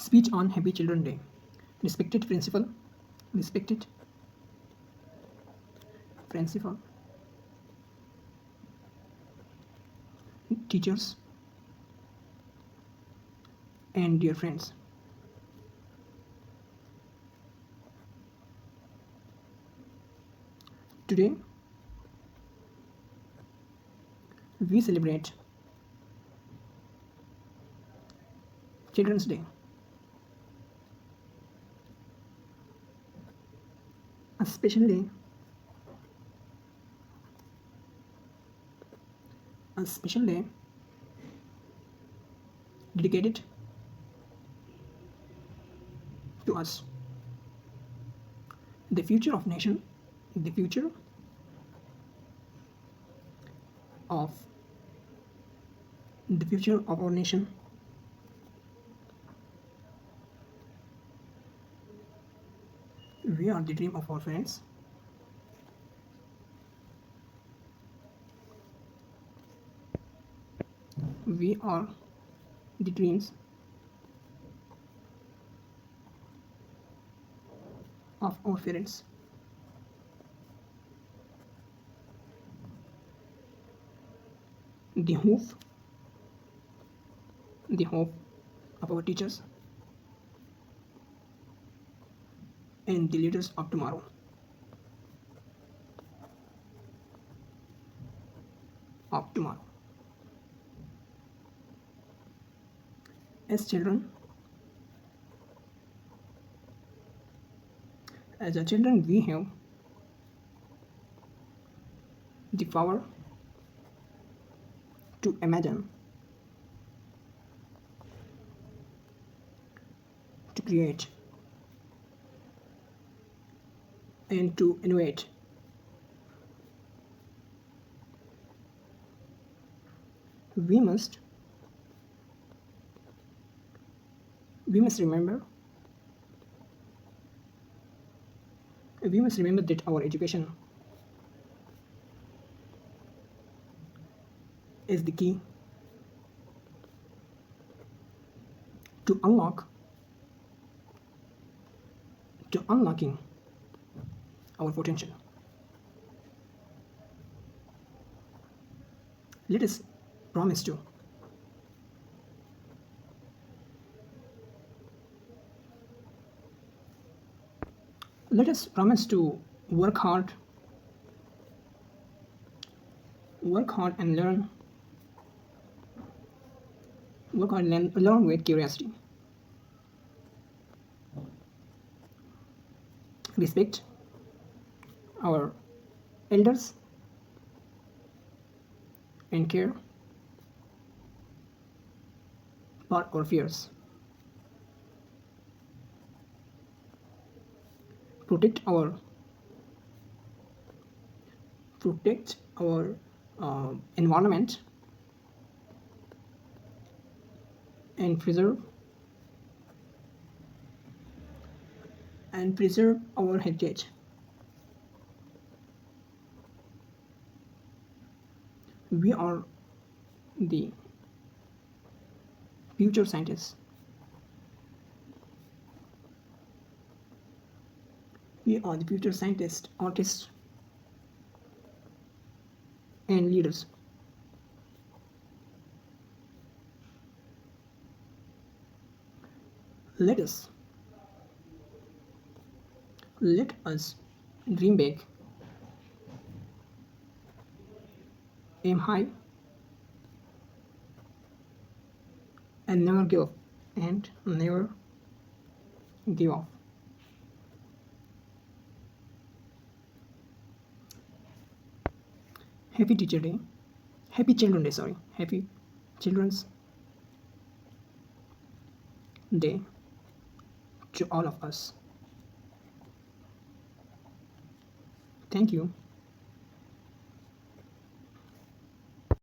Speech on Happy Children Day. Respected principal, teachers, and dear friends. Today, we celebrate Children's Day. A special day, dedicated to us, the future of nation, the future of our nation. We are the dream of our friends. We are the dreams of our parents. The hope of our teachers and the leaders of tomorrow. As children, we have the power to imagine, to create, and to innovate. We must remember that our education is the key to unlocking our potential. Let us promise to work hard and learn with curiosity. Respect our elders and care for our fears. Protect our environment and preserve our heritage. We are the future scientists. We are the future scientists, artists, and leaders. Let us dream big, aim high, and never give up. Happy Teacher Day. Happy Children's Day, sorry. Happy Children's Day to all of us. Thank you.